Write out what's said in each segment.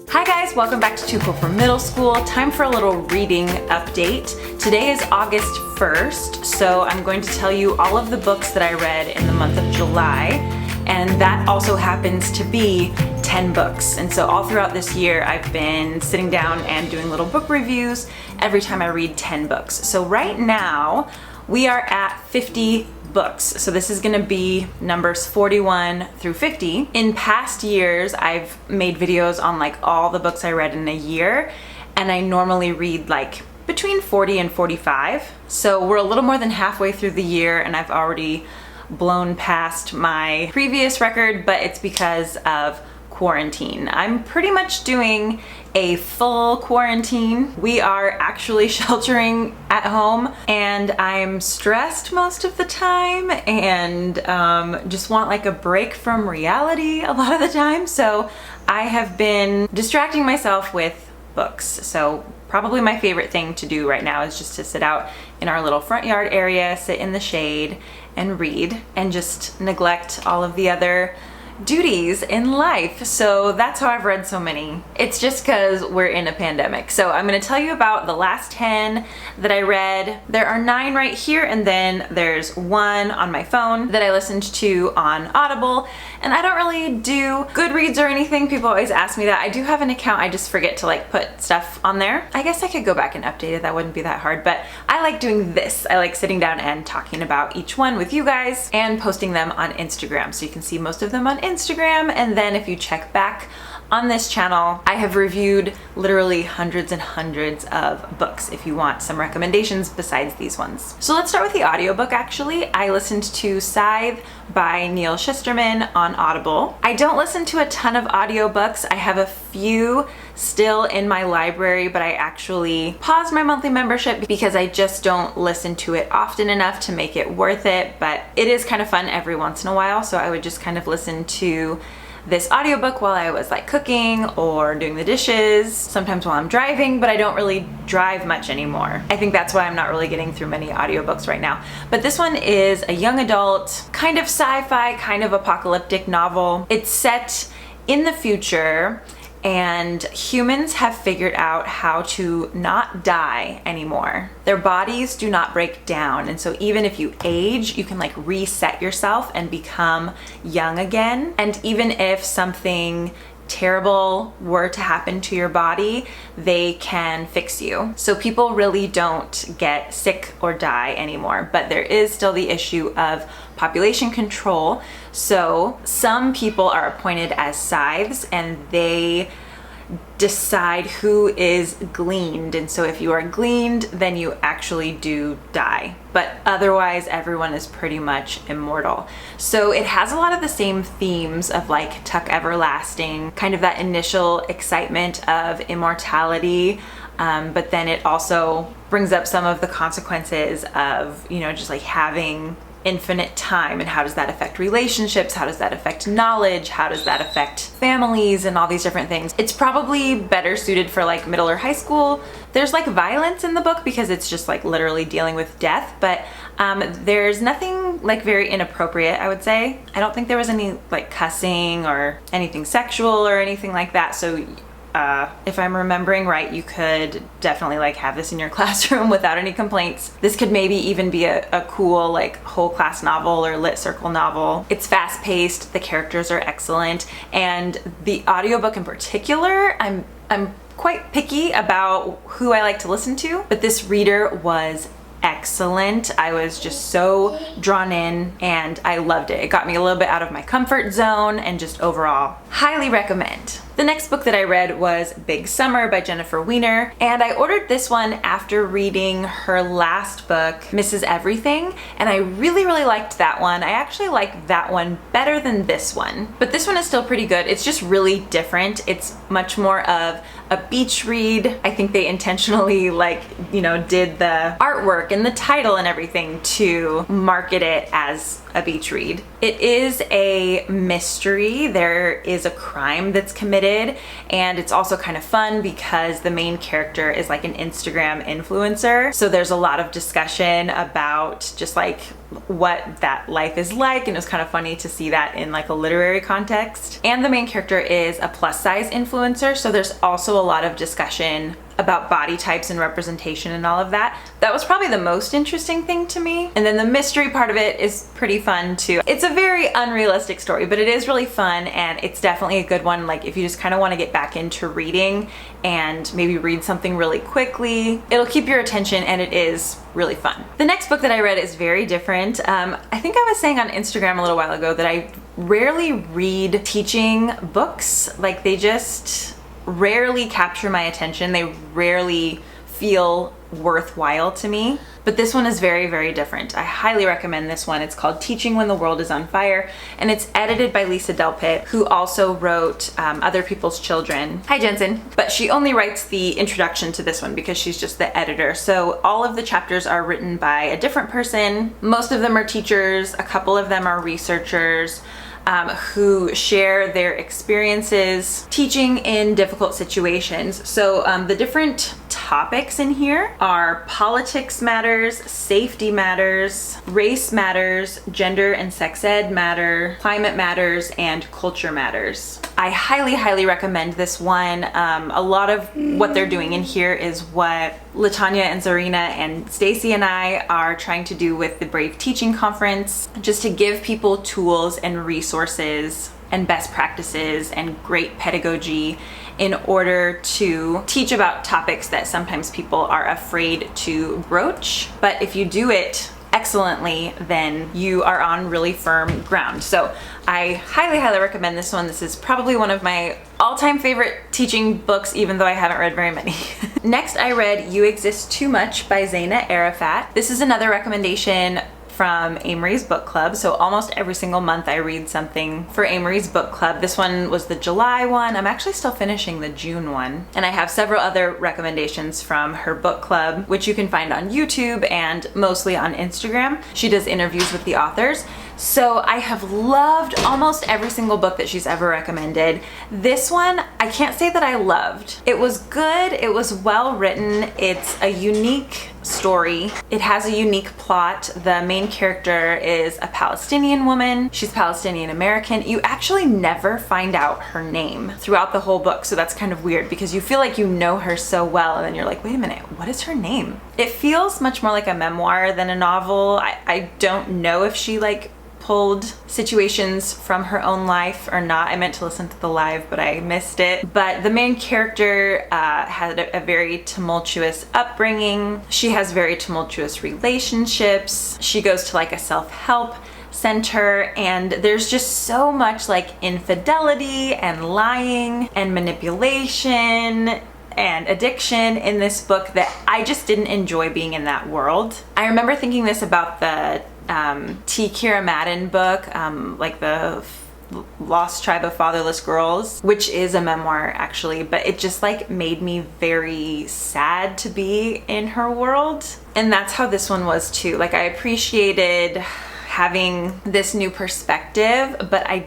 Hi guys, welcome back to Too Cool for Middle School. Time for a little reading update. Today is August 1st, so I'm going to tell you all of the books that I read in the month of July, and that also happens to be 10 books. And so all throughout this year, I've been sitting down and doing little book reviews every time I read 10 books. So right now, we are at 50 books. So this is gonna be numbers 41 through 50. In past years, I've made videos on like all the books I read in a year, and I normally read like between 40 and 45. So we're a little more than halfway through the year, and I've already blown past my previous record, but it's because of quarantine. I'm pretty much doing a full quarantine. We are actually sheltering at home, and I'm stressed most of the time and just want like a break from reality a lot of the time. So I have been distracting myself with books. So probably my favorite thing to do right now is just to sit out in our little front yard area, sit in the shade and read, and just neglect all of the other duties in life. So that's how I've read so many. It's just because we're in a pandemic. So I'm going to tell you about the last 10 that I read. There are 9 right here, and then there's 1 on my phone that I listened to on Audible. And I don't really do Goodreads or anything. People always ask me that. I do have an account, I just forget to like put stuff on there. I guess I could go back and update it. That wouldn't be that hard, but I like doing this. I like sitting down and talking about each one with you guys and posting them on Instagram. So you can see most of them on Instagram, and then if you check back on this channel, I have reviewed literally hundreds and hundreds of books if you want some recommendations besides these ones. So let's start with the audiobook actually. I listened to Scythe by Neil Shusterman on Audible. I don't listen to a ton of audiobooks. I have a few still in my library, but I actually paused my monthly membership because I just don't listen to it often enough to make it worth it, but it is kind of fun every once in a while. So I would just kind of listen to this audiobook while I was like cooking or doing the dishes, sometimes while I'm driving, but I don't really drive much anymore. I think that's why I'm not really getting through many audiobooks right now. But this one is a young adult, kind of sci-fi, kind of apocalyptic novel. It's set in the future, and humans have figured out how to not die anymore. Their bodies do not break down, and so even if you age, you can like reset yourself and become young again. And even if something terrible were to happen to your body, they can fix you. So people really don't get sick or die anymore, but there is still the issue of population control. So some people are appointed as scythes, and they decide who is gleaned. And so if you are gleaned, then you actually do die. But otherwise, everyone is pretty much immortal. So it has a lot of the same themes of like Tuck Everlasting, kind of that initial excitement of immortality. But then it also brings up some of the consequences of, you know, just like having infinite time, and how does that affect relationships, how does that affect knowledge, how does that affect families, and all these different things. It's probably better suited for like middle or high school. There's like violence in the book because it's just like literally dealing with death, but there's nothing like very inappropriate, I would say. I don't think there was any like cussing or anything sexual or anything like that. So if I'm remembering right, you could definitely like have this in your classroom without any complaints. This could maybe even be a cool like whole class novel or lit circle novel. It's fast paced, the characters are excellent, and the audiobook in particular, I'm quite picky about who I like to listen to, but this reader was excellent. I was just so drawn in and I loved it. It got me a little bit out of my comfort zone, and just overall highly recommend. The next book that I read was Big Summer by Jennifer Weiner, and I ordered this one after reading her last book, Mrs. Everything, and I really liked that one. I actually like that one better than this one, but this one is still pretty good. It's just really different. It's much more of a beach read. I think they intentionally like, you know, did the artwork and the title and everything to market it as a beach read. It is a mystery. There is a crime that's committed, and it's also kind of fun because the main character is like an Instagram influencer. So there's a lot of discussion about just like what that life is like, and it was kind of funny to see that in like a literary context. And the main character is a plus size influencer, so there's also a lot of discussion about body types and representation and all of that. That was probably the most interesting thing to me. And then the mystery part of it is pretty fun too. It's a very unrealistic story, but it is really fun, and it's definitely a good one. Like if you just kind of want to get back into reading and maybe read something really quickly, it'll keep your attention, and it is really fun. The next book that I read is very different. I think I was saying on Instagram a little while ago that I rarely read teaching books. Like they just rarely capture my attention. They rarely feel worthwhile to me. But this one is very, very different. I highly recommend this one. It's called Teaching When the World is on Fire, and it's edited by Lisa Delpit, who also wrote Other People's Children. Hi, Jensen. But she only writes the introduction to this one because she's just the editor. So all of the chapters are written by a different person. Most of them are teachers. A couple of them are researchers who share their experiences teaching in difficult situations. So the different topics in here are politics matters, safety matters, race matters, gender and sex ed matter, climate matters, and culture matters. I highly, highly recommend this one. A lot of what they're doing in here is what Latanya and Zarina and Stacy and I are trying to do with the Brave Teaching Conference, just to give people tools and resources and best practices and great pedagogy in order to teach about topics that sometimes people are afraid to broach. But if you do it excellently, then you are on really firm ground. So I highly, highly recommend this one. This is probably one of my all-time favorite teaching books, even though I haven't read very many. Next, I read You Exist Too Much by Zaina Arafat. This is another recommendation from Amory's book club. So almost every single month I read something for Amory's book club. This one was the July one. I'm actually still finishing the June one. And I have several other recommendations from her book club, which you can find on YouTube and mostly on Instagram. She does interviews with the authors. So I have loved almost every single book that she's ever recommended. This one, I can't say that I loved. It was good, it was well written, it's a unique story. It has a unique plot. The main character is a Palestinian woman. She's Palestinian American. You actually never find out her name throughout the whole book, so that's kind of weird because you feel like you know her so well, and then you're like, wait a minute, what is her name? It feels much more like a memoir than a novel. I don't know if she like pulled situations from her own life or not. I meant to listen to the live, but I missed it. But the main character had a very tumultuous upbringing. She has very tumultuous relationships. She goes to like a self-help center, and there's just so much like infidelity and lying and manipulation and addiction in this book that I just didn't enjoy being in that world. I remember thinking this about the T. Kira Madden book, like the Lost Tribe of Fatherless Girls, which is a memoir actually, but it just like made me very sad to be in her world. And that's how this one was too. Like I appreciated having this new perspective, but I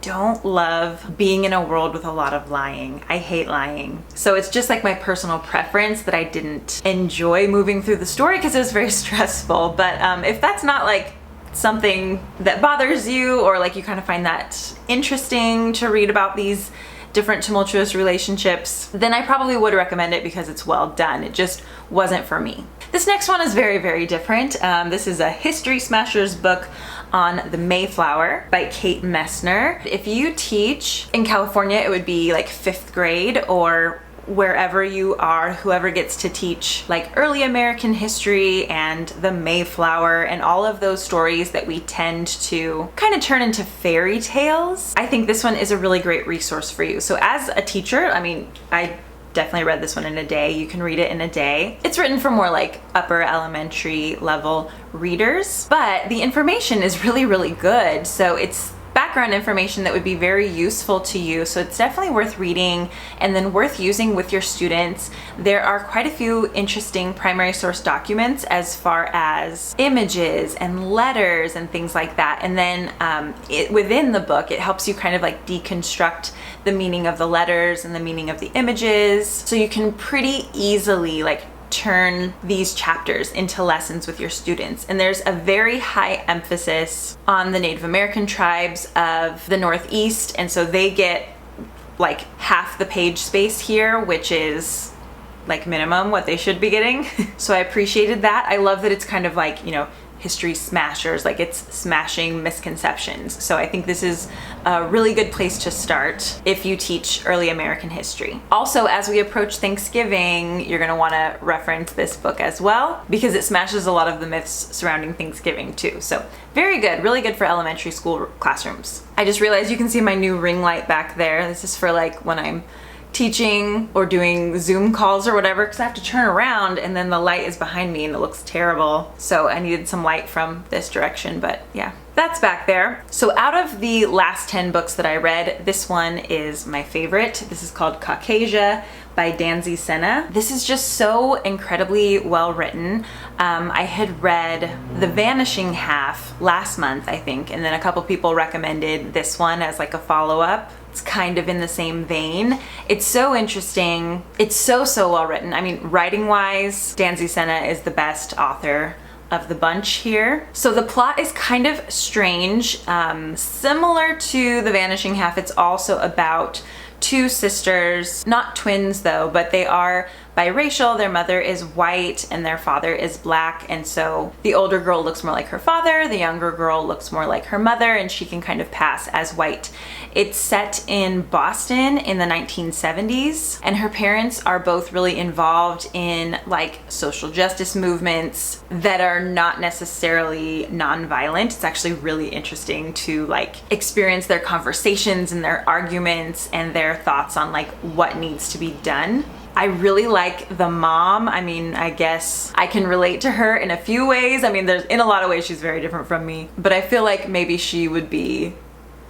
don't love being in a world with a lot of lying. I hate lying. So it's just like my personal preference that I didn't enjoy moving through the story because it was very stressful. But if that's not like something that bothers you, or like you kind of find that interesting to read about these different tumultuous relationships, then I probably would recommend it because it's well done. It just wasn't for me. This next one is very, very different. This is a History Smashers book on the Mayflower by Kate Messner. If you teach in California, it would be like 5th grade, or wherever you are, whoever gets to teach like early American history and the Mayflower and all of those stories that we tend to kind of turn into fairy tales. I think this one is a really great resource for you. So as a teacher, I mean, I definitely read this one in a day. You can read it in a day. It's written for more like upper elementary level readers, but the information is really, really good. So it's back background information that would be very useful to you. So it's definitely worth reading and then worth using with your students. There are quite a few interesting primary source documents as far as images and letters and things like that. And then within the book, it helps you kind of like deconstruct the meaning of the letters and the meaning of the images. So you can pretty easily like turn these chapters into lessons with your students. And there's a very high emphasis on the Native American tribes of the Northeast, and so they get like half the page space here, which is like minimum what they should be getting. So I appreciated that. I love that it's kind of like, you know, history smashers, like it's smashing misconceptions. So I think this is a really good place to start if you teach early American history. Also, as we approach Thanksgiving, you're gonna wanna reference this book as well because it smashes a lot of the myths surrounding Thanksgiving too. So very good, really good for elementary school classrooms. I just realized you can see my new ring light back there. This is for like when I'm teaching or doing Zoom calls or whatever, because I have to turn around and then the light is behind me and it looks terrible. So I needed some light from this direction, but yeah, that's back there. So out of the last 10 books that I read, this one is my favorite. This is called Caucasia by DAZEY. This is just so incredibly well written. I had read The Vanishing Half last month, I think, and then a couple people recommended this one as like a follow-up. It's kind of in the same vein. It's so interesting. It's so well written. I mean, writing wise, DAZEY is the best author of the bunch here. So the plot is kind of strange. Similar to The Vanishing Half, it's also about two sisters, not twins though, but they are biracial. Their mother is white and their father is black, and so the older girl looks more like her father, the younger girl looks more like her mother, and she can kind of pass as white. It's set in Boston in the 1970s, and her parents are both really involved in like social justice movements that are not necessarily non-violent. It's actually really interesting to like experience their conversations and their arguments and their thoughts on like what needs to be done. I really like the mom. I mean, I guess I can relate to her in a few ways. I mean, in a lot of ways she's very different from me, but I feel like maybe she would be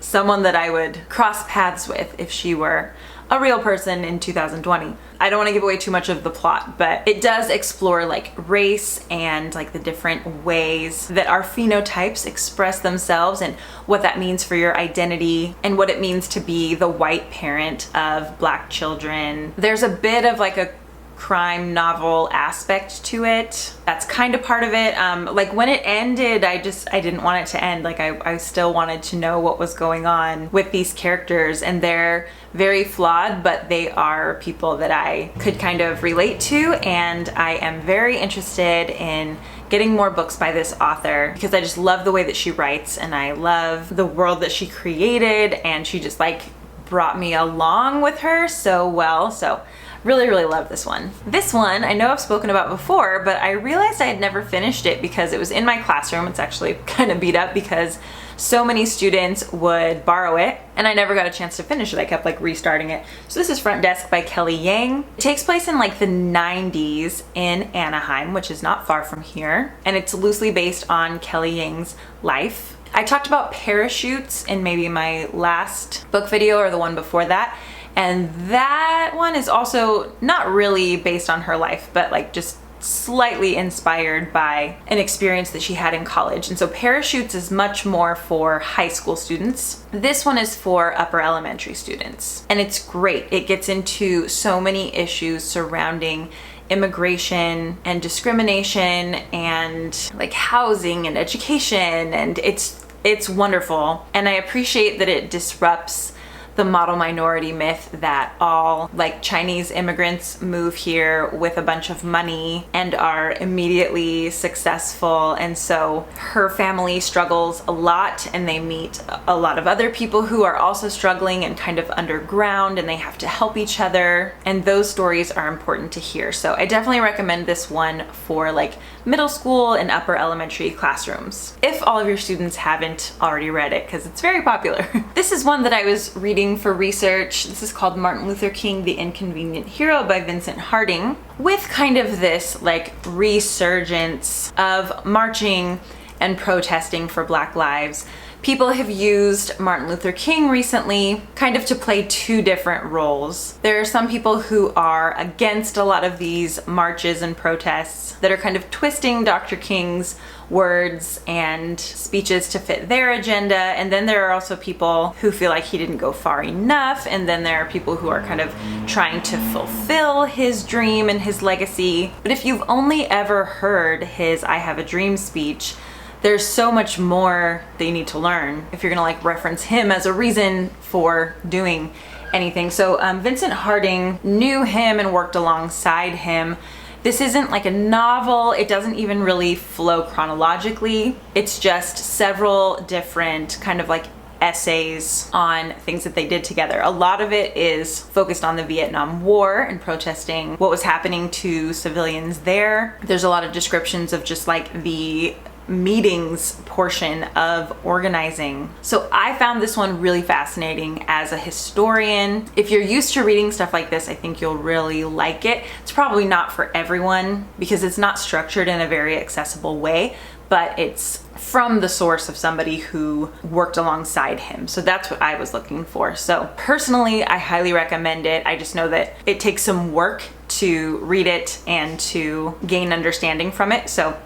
someone that I would cross paths with if she were a real person in 2020. I don't want to give away too much of the plot, but it does explore like race and like the different ways that our phenotypes express themselves and what that means for your identity and what it means to be the white parent of black children. There's a bit of like a crime novel aspect to it. That's kind of part of it. Like when it ended, I didn't want it to end. Like I still wanted to know what was going on with these characters, and they're very flawed, but they are people that I could kind of relate to, and I am very interested in getting more books by this author because I just love the way that she writes and I love the world that she created, and she just like brought me along with her so well. So really love this one. This one I know I've spoken about before, but I realized I had never finished it because it was in my classroom. It's actually kind of beat up because so many students would borrow it and I never got a chance to finish it. I kept like restarting it. So this is Front Desk by Kelly Yang. It takes place in like the 90s in Anaheim, which is not far from here, and it's loosely based on Kelly Yang's life. I talked about parachutes in maybe my last book video or the one before that, and that one is also not really based on her life, but like just slightly inspired by an experience that she had in college. And so Parachutes is much more for high school students. This one is for upper elementary students. And it's great. It gets into so many issues surrounding immigration and discrimination and like housing and education, and it's wonderful. And I appreciate that it disrupts the model minority myth that all like Chinese immigrants move here with a bunch of money and are immediately successful, and so her family struggles a lot and they meet a lot of other people who are also struggling and kind of underground, and they have to help each other, and those stories are important to hear. So I definitely recommend this one for like middle school and upper elementary classrooms if all of your students haven't already read it, because it's very popular. This is one that I was reading for research. This is called Martin Luther King, The Inconvenient Hero by Vincent Harding, with kind of this like resurgence of marching and protesting for Black lives. People have used Martin Luther King recently kind of to play two different roles. There are some people who are against a lot of these marches and protests that are kind of twisting Dr. King's words and speeches to fit their agenda, and then there are also people who feel like he didn't go far enough, and then there are people who are kind of trying to fulfill his dream and his legacy. But if you've only ever heard his I Have a Dream speech, there's so much more that you need to learn if you're gonna like reference him as a reason for doing anything. So Vincent Harding knew him and worked alongside him. This isn't like a novel. It doesn't even really flow chronologically. It's just several different kind of like essays on things that they did together. A lot of it is focused on the Vietnam War and protesting what was happening to civilians there. There's a lot of descriptions of just like the meetings portion of organizing. So I found this one really fascinating as a historian. If you're used to reading stuff like this, I think you'll really like it. It's probably not for everyone because it's not structured in a very accessible way, but it's from the source of somebody who worked alongside him. So that's what I was looking for. So personally, I highly recommend it. I just know that it takes some work to read it and to gain understanding from it. So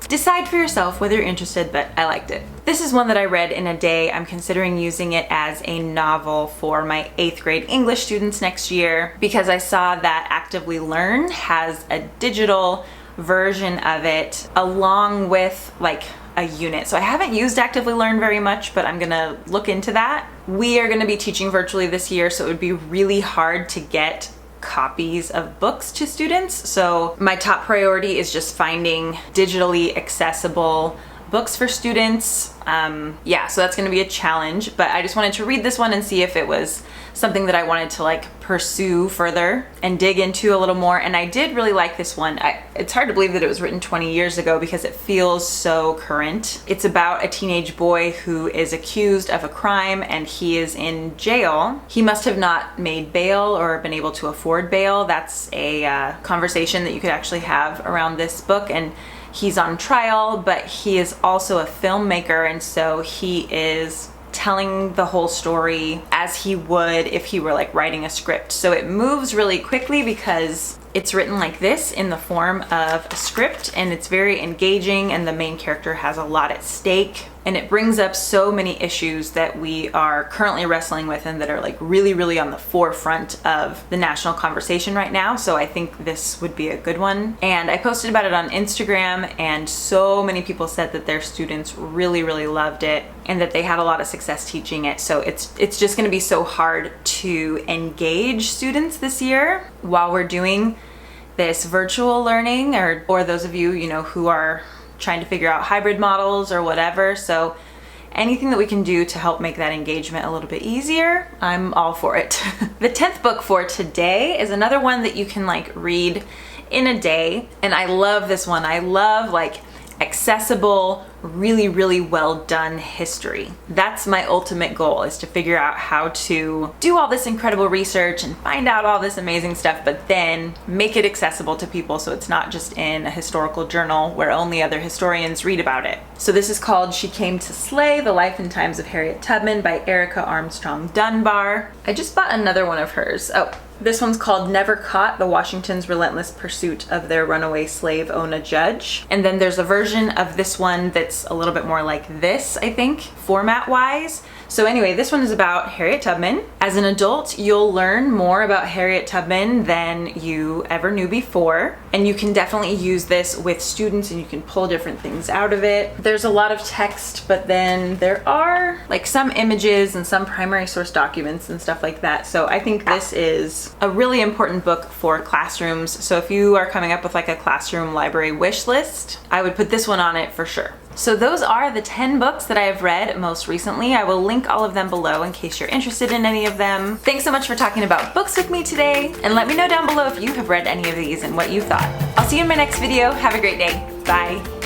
decide for yourself whether you're interested, but I liked it. This is one that I read in a day. I'm considering using it as a novel for my 8th grade English students next year because I saw that Actively Learn has a digital version of it along with like a unit. So I haven't used Actively Learn very much, but I'm gonna look into that. We are gonna be teaching virtually this year, so it would be really hard to get copies of books to students. So my top priority is just finding digitally accessible books for students. Yeah, so that's gonna be a challenge, but I just wanted to read this one and see if it was something that I wanted to like pursue further and dig into a little more. And I did really like this one. It's hard to believe that it was written 20 years ago because it feels so current. It's about a teenage boy who is accused of a crime and he is in jail. He must have not made bail or been able to afford bail. That's a conversation that you could actually have around this book. And he's on trial, but he is also a filmmaker, and so he is telling the whole story as he would if he were like writing a script. So it moves really quickly because it's written like this in the form of a script, and it's very engaging, and the main character has a lot at stake, and it brings up so many issues that we are currently wrestling with and that are like really on the forefront of the national conversation right now. So I think this would be a good one. And I posted about it on Instagram, and so many people said that their students really loved it and that they had a lot of success teaching it. So it's just gonna be so hard to engage students this year while we're doing this virtual learning, or those of you, who are trying to figure out hybrid models or whatever. So anything that we can do to help make that engagement a little bit easier, I'm all for it. The 10th book for today is another one that you can like read in a day. And I love this one. I love like accessible, really well done history. That's my ultimate goal, is to figure out how to do all this incredible research and find out all this amazing stuff, but then make it accessible to people so it's not just in a historical journal where only other historians read about it. So this is called She Came to Slay: The Life and Times of Harriet Tubman by Erica Armstrong Dunbar. I just bought another one of hers. Oh, this one's called Never Caught: The Washington's Relentless Pursuit of Their Runaway Slave Ona Judge. And then there's a version of this one that's a little bit more like this, I think, format-wise. So anyway, this one is about Harriet Tubman. As an adult, you'll learn more about Harriet Tubman than you ever knew before. And you can definitely use this with students and you can pull different things out of it. There's a lot of text, but then there are like some images and some primary source documents and stuff like that. So I think this is a really important book for classrooms. So if you are coming up with like a classroom library wish list, I would put this one on it for sure. So those are the 10 books that I have read most recently. I will link all of them below in case you're interested in any of them. Thanks so much for talking about books with me today, and let me know down below if you have read any of these and what you thought. I'll see you in my next video. Have a great day. Bye.